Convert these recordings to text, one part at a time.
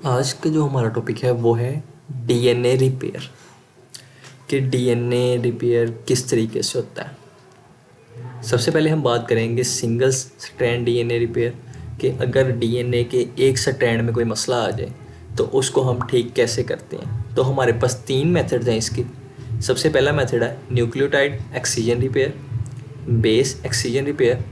आज का जो हमारा टॉपिक है वो है डीएनए रिपेयर। कि डीएनए रिपेयर किस तरीके से होता है। सबसे पहले हम बात करेंगे सिंगल स्ट्रैंड डीएनए रिपेयर कि अगर डीएनए के एक स्ट्रैंड में कोई मसला आ जाए तो उसको हम ठीक कैसे करते हैं। तो हमारे पास 3 मेथड्स हैं इसकी। सबसे पहला मेथड है nucleotide excision repair, base excision repair,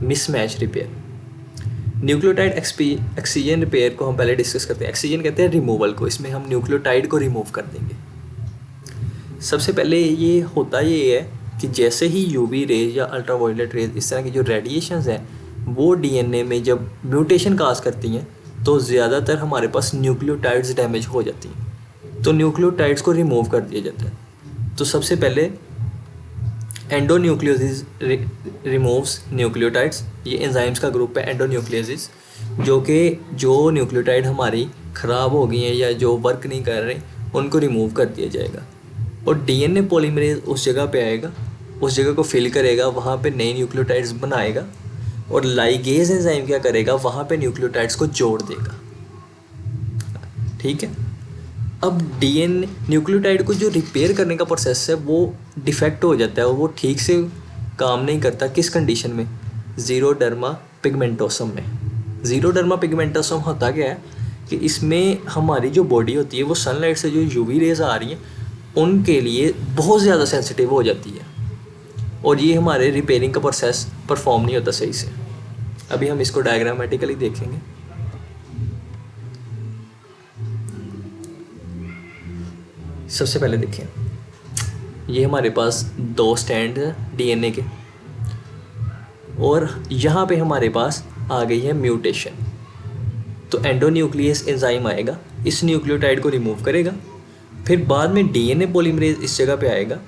mismatch repair. Nucleotide excision repair को हम पहले डिस्कस करते हैं। एक्सcision कहते हैं रिमूवल को, इसमें हम न्यूक्लियोटाइड को रिमूव कर देंगे। सबसे पहले ये होता ये है कि जैसे ही यूवी रेज या अल्ट्रावायलेट रेज इस तरह की जो रेडिएशंस हैं वो डीएनए में जब म्यूटेशन काज करती हैं तो ज़्यादातर हमारे पास न्यूक्लियोटाइड्स डैमेज हो जाती हैं, तो न्यूक्लियोटाइड्स को रिमूव कर दिया जाता है। तो सबसे पहले एंडोन्यूक्लियोसिस रिमूव्स न्यूक्लियोटाइड्स। ये एंजाइम्स का ग्रुप है एंडोन्यूक्लियोसिस, जो न्यूक्लियोटाइड हमारी ख़राब हो गई हैं या जो वर्क नहीं कर रहे उनको रिमूव कर दिया जाएगा। और डीएनए पॉलीमरेज उस जगह पे आएगा, उस जगह को फिल करेगा, वहाँ पे नए न्यूक्लियोटाइड्स बनाएगा और लाइगेज एंजाइम क्या करेगा, वहाँ पे न्यूक्लियोटाइड्स को जोड़ देगा। ठीक है। अब डीएनए न्यूक्लियोटाइड को जो रिपेयर करने का प्रोसेस है वो डिफेक्ट हो जाता है और वो ठीक से काम नहीं करता। किस कंडीशन में? ज़ीरोडर्मा पिगमेंटोसम में। ज़ीरोडर्मा पिगमेंटोसम होता क्या है कि इसमें हमारी जो बॉडी होती है वो सनलाइट से जो यूवी रेज आ रही हैं उनके लिए बहुत ज़्यादा सेंसिटिव हो जाती है और ये हमारे रिपेयरिंग का प्रोसेस परफॉर्म नहीं होता सही से। अभी हम इसको डायग्रामेटिकली देखेंगे। सबसे पहले देखें, ये हमारे पास 2 स्टैंड हैं डीएनए के और यहाँ पे हमारे पास आ गई है म्यूटेशन। तो एंडोन्यूक्लियस एंजाइम आएगा, इस न्यूक्लियोटाइड को रिमूव करेगा। फिर बाद में डीएनए पॉलीमरेज इस जगह पे आएगा,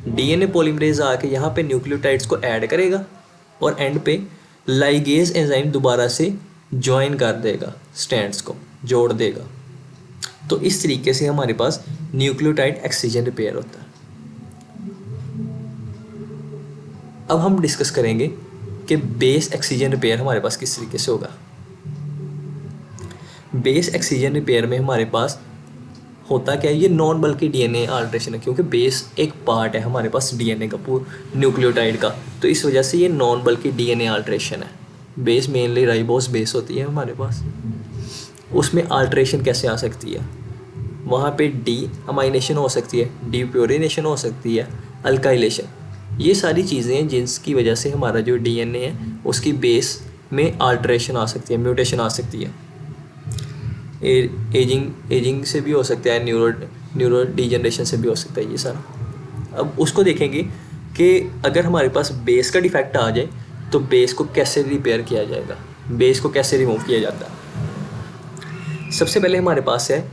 डीएनए पॉलीमरेज आके यहाँ पे न्यूक्लियोटाइड्स को ऐड करेगा और एंड पे लाइगेज एंजाइम दोबारा से ज्वाइन कर देगा, स्टैंड्स को जोड़ देगा। तो इस तरीके से हमारे पास न्यूक्लियोटाइड एक्सcision रिपेयर होता है। अब हम डिस्कस करेंगे कि बेस एक्सcision रिपेयर हमारे पास किस तरीके से होगा। बेस एक्सcision रिपेयर में हमारे पास होता क्या है, ये नॉन बल्कि डीएनए अल्ट्रेशन है, क्योंकि बेस एक पार्ट है हमारे पास डीएनए का पूरा न्यूक्लियोटाइड का, तो इस वजह से ये नॉन बल्कि डीएनए अल्ट्रेशन है। बेस मेनली राइबोस बेस होती है हमारे पास, उसमें अल्ट्रेशन कैसे आ सकती है, वहाँ पे डी अमाइनेशन हो सकती है, डी प्योरिनेशन हो सकती है, अल्काइलेशन। ये सारी चीज़ें हैं जिसकी वजह से हमारा जो डीएनए है उसकी बेस में अल्ट्रेशन आ सकती है, म्यूटेशन आ सकती है। एजिंग से भी हो सकता है, न्यूरो डिजनरेशन से भी हो सकता है ये सारा। अब उसको देखेंगे कि अगर हमारे पास बेस का डिफेक्ट आ जाए तो बेस को कैसे रिपेयर किया जाएगा, बेस को कैसे रिमूव किया जाता है। सबसे पहले हमारे पास है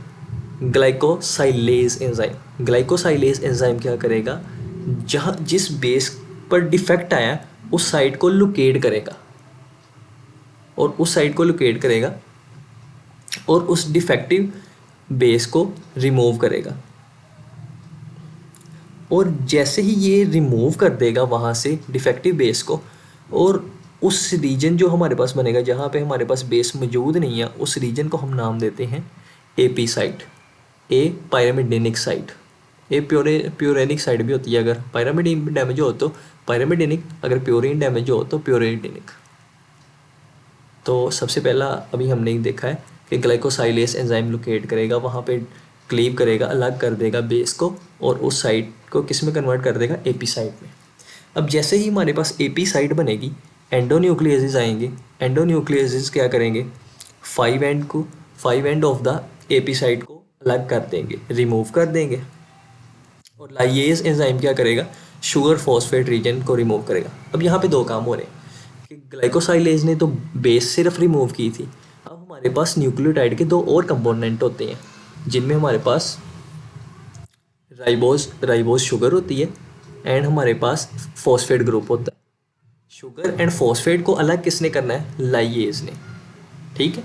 ग्लाइकोसाइलेज एंजाइम। ग्लाइकोसाइलेज एंजाइम क्या करेगा, जहाँ जिस बेस पर डिफेक्ट आया उस साइट को लोकेट करेगा और उस डिफेक्टिव बेस को रिमूव करेगा। और जैसे ही ये रिमूव कर देगा वहाँ से डिफेक्टिव बेस को, और उस रीजन जो हमारे पास बनेगा जहाँ पे हमारे पास बेस मौजूद नहीं है उस रीजन को हम नाम देते हैं एपी साइट, ए पायरामिडेनिक साइट। ए प्योरेनिक साइट भी होती है, अगर पायरामिडीन डैमेज हो तो पायरामिडेनिक, अगर प्योरिन डैमेज हो तो प्योरिडेनिक। तो सबसे पहला अभी हमने देखा है कि ग्लाइकोसाइलेज एंजाइम लोकेट करेगा, वहाँ पे क्लीव करेगा, अलग कर देगा बेस को और उस साइट को किस में कन्वर्ट कर देगा, एपी साइट में। अब जैसे ही हमारे पास एपी साइट बनेगी एंडोन्यूक्लियसेस आएंगे। एंडोन्यूक्लियसेस क्या करेंगे, 5 end of the AP site को अलग कर देंगे, रिमूव कर देंगे। और लाइएज एंजाइम क्या करेगा, शुगर फॉस्फेट रीजन को रिमूव करेगा। अब यहाँ पे 2 काम हो रहे हैं कि ग्लाइकोसाइलेज ने तो बेस सिर्फ रिमूव की थी, अब हमारे पास न्यूक्लियोटाइड के 2 और कंपोनेंट होते हैं जिनमें हमारे पास राइबोज शुगर होती है एंड हमारे पास फॉस्फेट ग्रुप होता है। शुगर एंड फॉस्फेट को अलग किसने करना है, लाइएज ने। ठीक है।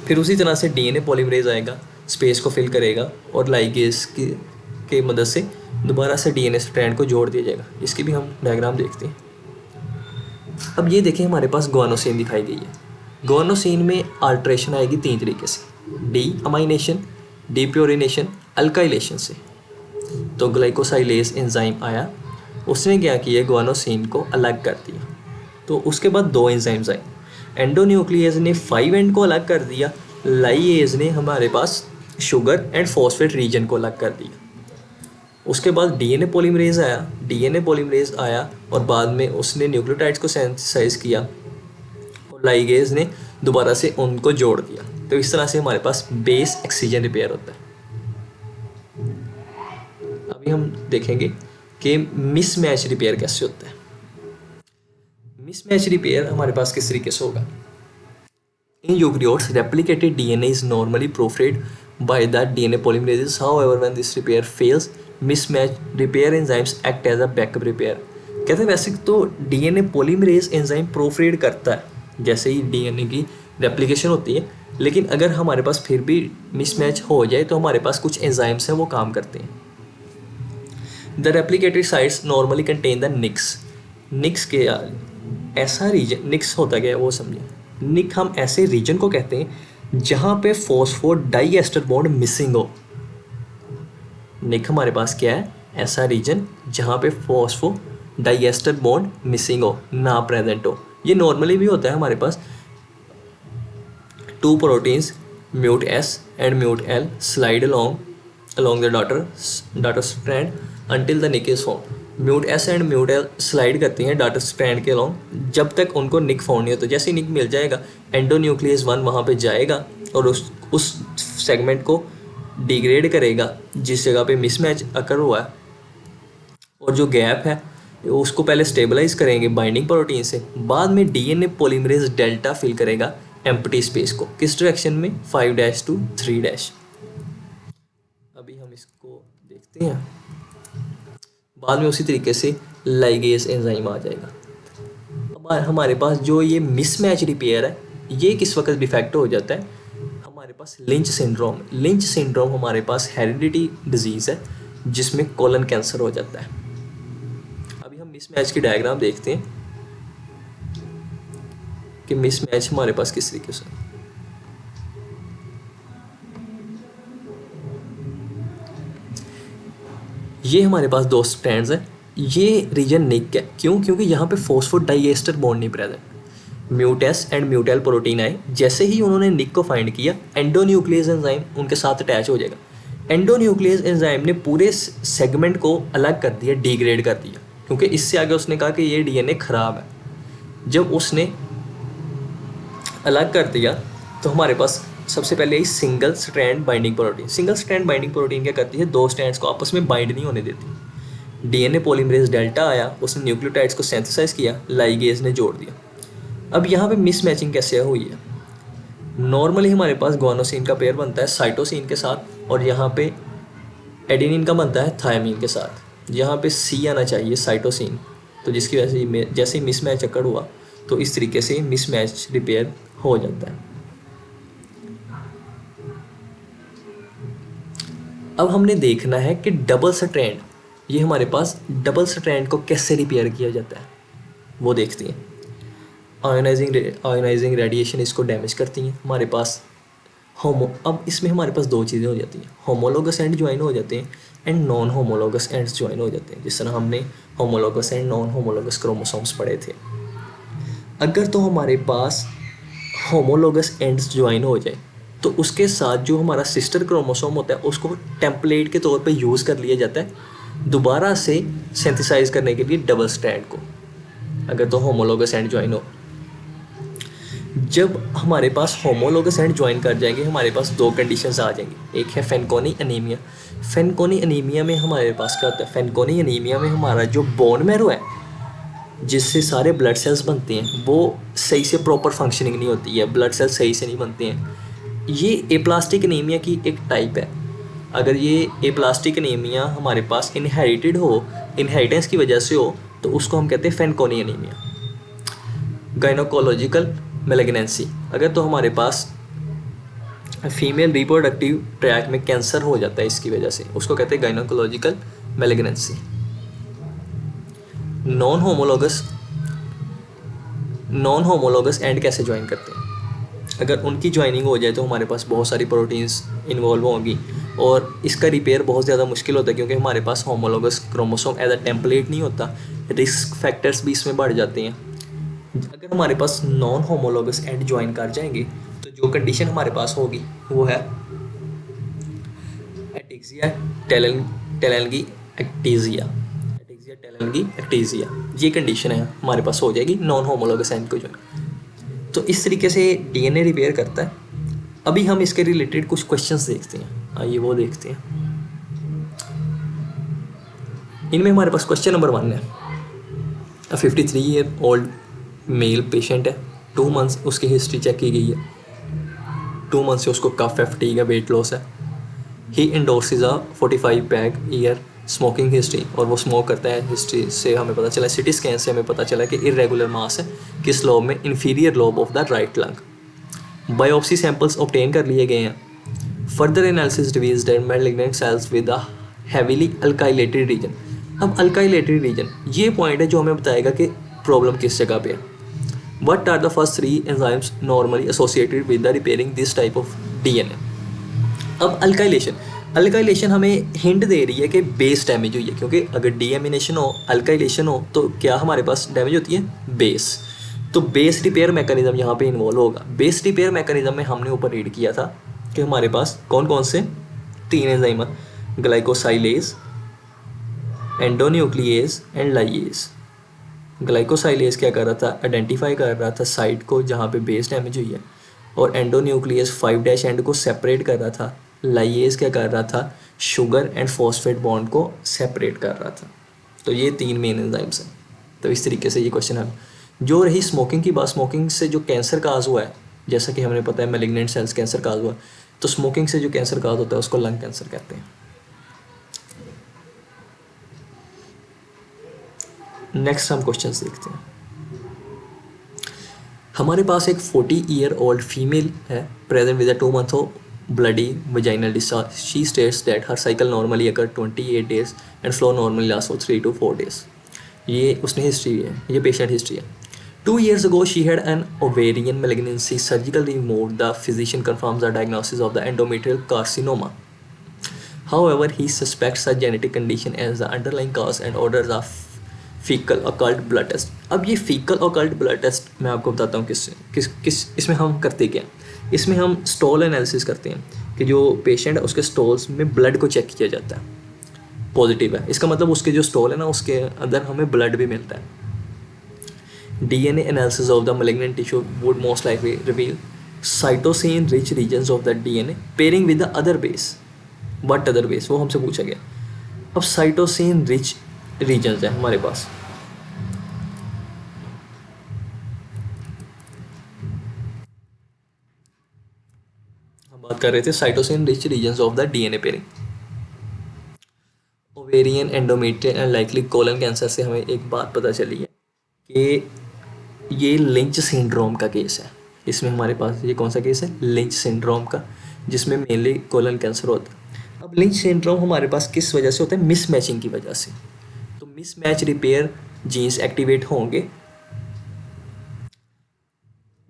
फिर उसी तरह से डीएनए पॉलीमरेज आएगा, स्पेस को फिल करेगा और लाइगेज की मदद से दोबारा से डीएनए स्ट्रैंड को जोड़ दिया जाएगा। इसकी भी हम डायग्राम देखते हैं। अब ये देखें हमारे पास ग्वानोसिन दिखाई गई है। गुआनोसिन में अल्ट्रेशन आएगी 3 तरीके से, डी अमाइनेशन, डी प्योरिनेशन, अल्काइलेशन से। तो ग्लाइकोसाइलेज एंजाइम आया, उसने क्या किया, गुआनोसिन को अलग कर दिया। तो उसके बाद 2 एंजाइम्स आए, एंडोन्यूक्लियस ने 5 एंड को अलग कर दिया, लाइएज ने हमारे पास शुगर एंड फॉस्फेट रीजन को अलग कर दिया। उसके बाद डीएनए पॉलीमरेज आया और बाद में उसने न्यूक्लियोटाइड्स को सिंथेसाइज किया और लाइगेज ने दोबारा से उनको जोड़ दिया। तो इस तरह से हमारे पास बेस एक्सचिएंज रिपेयर होता है। अभी हम देखेंगे कि मिसमैच रिपेयर कैसे होता है। मिसमैच रिपेयर हमारे पास किस तरीके से होगा। In eukaryotes, replicated DNA is normally proofread by the DNA polymerases. However, when this repair fails, mismatch repair enzymes act as a backup repair. कहते हैं वैसे तो DNA polymerase एंजाइम प्रोफरीड करता है जैसे ही DNA की रेप्लिकेशन होती है, लेकिन अगर हमारे पास फिर भी मिसमैच हो जाए तो हमारे पास कुछ एंजाइम्स हैं वो काम करते हैं। The replicated sites normally contain the nicks. Nicks के ऐसा रीजन, निक्स होता क्या है वो समझें। निक हम ऐसे रीजन को कहते हैं जहाँ पे फॉस्फोर डाइएस्टर बॉन्ड मिसिंग हो। निक हमारे पास क्या है, ऐसा रीजन जहाँ पे फॉस्फो डाइएस्टर बॉन्ड मिसिंग हो, ना प्रेजेंट हो। ये नॉर्मली भी होता है हमारे पास। 2 proteins mute S and mute L slide along the daughter strand until the nick is found. Mute S and mute L slide करती हैं डाटर स्ट्रैंड के अलॉन्ग जब तक उनको निक फाउंड नहीं हो। तो जैसे ही निक मिल जाएगा, एंडोन्यूक्लियस 1 वहाँ पे जाएगा और उस सेगमेंट को डिग्रेड करेगा जिस जगह पे मिसमैच अकर हुआ है, और जो गैप है उसको पहले स्टेबलाइज करेंगे बाइंडिंग प्रोटीन से, बाद में डीएनए पॉलीमरेज डेल्टा फिल करेगा एम्प्टी स्पेस को। किस डायरेक्शन में, 5' to 3'। अभी हम इसको देखते हैं। बाद में उसी तरीके से लाइगेज एंजाइम आ जाएगा। अब हमारे पास जो ये मिसमैच रिपेयर है, ये किस वक्त डिफेक्ट हो जाता है, हमारे पास लिंच सिंड्रोम। लिंच सिंड्रोम हमारे पास हेरिडिटी डिजीज़ है जिसमें कोलन कैंसर हो जाता है। अभी हम मिसमैच की डायग्राम देखते हैं कि मिसमैच हमारे पास किस तरीके से। ये हमारे पास 2 स्ट्रैंड्स हैं। ये रीजन निक है, क्यों, क्योंकि यहाँ पे फॉस्फोडाइएस्टर बॉन्ड नहीं प्रेजेंट। म्यूटेस एंड म्यूटेल प्रोटीन आए, जैसे ही उन्होंने निक को फाइंड किया, एंडोन्यूक्लियस एंजाइम उनके साथ अटैच हो जाएगा। एंडोन्यूक्लियस एंजाइम ने पूरे सेगमेंट को अलग कर दिया, डिग्रेड कर दिया, क्योंकि इससे आगे उसने कहा कि ये डीएनए ख़राब है। जब उसने अलग कर दिया तो हमारे पास सबसे पहले ही single strand binding protein. Single strand binding protein क्या करती है, 2 स्ट्रैंड्स को आपस में बाइंड नहीं होने देती। डीएनए पॉलीमरेज डेल्टा आया, उसने न्यूक्लियोटाइड्स को सिंथेसाइज किया, लाइगेज ने जोड़ दिया। अब यहाँ पे मिसमैचिंग कैसे हुई है। नॉर्मली हमारे पास गुआनोसिन का पेयर बनता है साइटोसिन के साथ, और यहाँ पे एडेनिन का बनता है थायमीन के साथ। यहाँ पे सी आना चाहिए साइटोसिन, तो जिसकी वजह से जैसे ही मिसमैच अकर हुआ तो इस तरीके से मिसमैच रिपेयर हो जाता है। अब हमने देखना है कि डबल स्ट्रैंड, ये हमारे पास डबल स्ट्रैंड को कैसे रिपेयर किया जाता है वो देखते हैं। आयोनाइजिंग रेडिएशन इसको डैमेज करती हैं हमारे पास। अब इसमें हमारे पास 2 चीज़ें हो जाती हैं, होमोलोगस एंड ज्वाइन हो जाते हैं and non homologous ends join हो जाते हैं। जिस तरह हमने homologous and non homologous chromosomes पढ़े थे। अगर तो हमारे पास होमोलोगस एंड्स ज्वाइन हो जाए तो उसके साथ जो हमारा सिस्टर क्रोमोसोम होता है उसको टेम्पलेट के तौर पे यूज़ कर लिया जाता है दोबारा से सिंथेसाइज करने के लिए डबल स्ट्रैंड को, अगर तो होमोलोगस एंड ज्वाइन हो। जब हमारे पास होमोलोगस एंड ज्वाइन कर जाएंगे, हमारे पास 2 कंडीशंस आ जाएंगी। एक है फेनकोनी एनीमिया। फेनकोनी एनीमिया में हमारे पास क्या होता है, फेनकोनी एनीमिया में हमारा जो बोन मैरो है जिससे सारे ब्लड सेल्स बनते हैं वो सही से प्रॉपर फंक्शनिंग नहीं होती है, ब्लड सेल्स सही से नहीं बनते हैं। ये एप्लास्टिक एनीमिया की एक टाइप है। अगर ये एप्लास्टिक एनीमिया हमारे पास इनहेरिटेड हो, इनहेरिटेंस की वजह से हो, तो उसको हम कहते हैं फेनकोनी एनीमिया। गायनोकोलॉजिकल मैलिग्नेंसी, अगर तो हमारे पास फीमेल रिप्रोडक्टिव ट्रैक में कैंसर हो जाता है इसकी वजह से, उसको कहते हैं gynaecological malignancy. Non homologous and कैसे ज्वाइन करते हैं। अगर उनकी ज्वाइनिंग हो जाए तो हमारे पास बहुत सारी प्रोटीन्स इन्वॉल्व होंगी और इसका रिपेयर बहुत ज़्यादा मुश्किल होता है क्योंकि हमारे पास homologous chromosome as a template नहीं होता, रिस्क फैक्टर्स भी इसमें बढ़ जाते हैं। अगर हमारे पास नॉन होमोलोगस एंड ज्वाइन कर जाएंगे तो जो कंडीशन हमारे पास होगी वो है एटेक्सिया टेलेंगी एक्टेजिया, एटेक्सिया टेलेंगी एक्टेजिया, ये कंडीशन है हमारे पास हो जाएगी नॉन होमोलोगस एंड को ज्वाइन। तो इस तरीके से डीएनए रिपेयर करता है। अभी हम इसके रिलेटेड कुछ क्वेश्चंस देखते हैं, आइए वो देखते हैं। इनमें हमारे पास क्वेश्चन नंबर 1 है, 53 ईयर ओल्ड मेल पेशेंट है, 2 मंथ्स उसकी हिस्ट्री चेक की गई है, 2 मंथ से उसको कफ फैटिग है, वेट लॉस है। ही इंडोर्सेज अ 45 पैक ईयर स्मोकिंग हिस्ट्री, और वो स्मोक करता है। हिस्ट्री से हमें पता चला, सिटी स्कैन से हमें पता चला कि इरेगुलर मास है किस लोब में, inferior lobe of the right lung. Biopsy samples obtain कर लिए गए हैं। Further analysis reveals that malignant cells with a heavily alkylated region. अब अल्काइलेटेड रीजन ये पॉइंट है जो हमें बताएगा कि प्रॉब्लम किस जगह पे है। What are the first 3 enzymes normally associated with the repairing this type of DNA? अब अल्काइलेशन हमें हिंट दे रही है कि बेस डैमेज हुई है, क्योंकि अगर डीएमिनेशन हो, अल्काइलेशन हो, तो क्या हमारे पास डैमेज होती है बेस। तो बेस रिपेयर मैकेनिज्म यहाँ पे इन्वॉल्व होगा। बेस रिपेयर मैकेनिज्म में हमने ऊपर रीड किया था कि हमारे पास कौन कौन से 3 एंजाइम, ग्लाइकोसाइलेज, एंडोन्यूक्लिएज एंड लाइएज। ग्लाइकोसाइलेज क्या कर रहा था, आइडेंटिफाई कर रहा था साइट को जहाँ पे बेस डैमेज हुई है, और एंडोन्यूक्लियस 5' एंड को सेपरेट कर रहा था। लाइएज क्या कर रहा था, शुगर एंड फॉस्फेट बॉन्ड को सेपरेट कर रहा था। तो ये 3 मेन एंजाइम्स हैं। तो इस तरीके से ये क्वेश्चन है। जो रही स्मोकिंग की बात, स्मोकिंग से जो कैंसर काज हुआ है, जैसा कि हमें पता है मैलिग्नेंट सेल्स कैंसर काज हुआ है, तो स्मोकिंग से जो कैंसर काज होता है उसको लंग कैंसर कहते हैं। नेक्स्ट हम क्वेश्चन देखते हैं। हमारे पास एक 40 ईयर ओल्ड फीमेल है, present with 2 month of bloody vaginal discharge. She states that her cycle normally occur 28 days and flow normally lasts for 3 to 4 days. ये उसने हिस्ट्री है, ये पेशेंट हिस्ट्री है। 2 years ago she had an ovarian malignancy surgically removed. The physician confirms the diagnosis of the endometrial carcinoma. However, he suspects a genetic condition as the underlying cause and orders a faecal occult blood test. अब ये faecal occult blood test मैं आपको बताता हूँ किस इसमें हम करते क्या। इसमें हम स्टॉल एनालिसिस करते हैं कि जो पेशेंट है उसके स्टॉल्स में ब्लड को चेक किया जाता है, पॉजिटिव है, इसका मतलब उसके जो स्टॉल है ना उसके अंदर हमें ब्लड भी मिलता है। DNA analysis of the malignant tissue would most likely reveal cytosine rich regions of the DNA pairing with the other base. What other base, वो हमसे पूछा गया। अब साइटोसिन रिच रीजन्स है हमारे पास, हम बात कर रहे थे cytosine rich regions of the DNA pairing. Ovarian, endometrial and likely colon cancer से हमें एक बात पता चली है कि ये लिंच सिंड्रोम का केस है। इसमें हमारे पास ये कौन सा केस है, लिंच सिंड्रोम का, जिसमें मेनली कोलन कैंसर होता है। अब लिंच सिंड्रोम हमारे पास किस वजह से होता है, मिसमैचिंग की वजह से। तो मिसमैच रिपेयर जीन्स एक्टिवेट होंगे।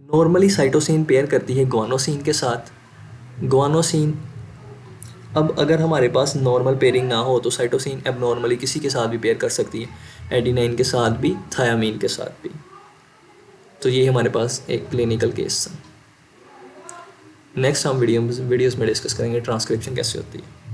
नॉर्मली साइटोसिन पेयर करती है ग्वानोसिन के साथ। ग्वानोसिन, अब अगर हमारे पास नॉर्मल पेयरिंग ना हो तो साइटोसिन एबनॉर्मली किसी के साथ भी पेयर कर सकती है, एडिनाइन के साथ भी, थायामीन के साथ भी। तो ये हमारे पास एक क्लिनिकल केस था। नेक्स्ट हम वीडियोस में डिस्कस करेंगे ट्रांसक्रिप्शन कैसे होती है।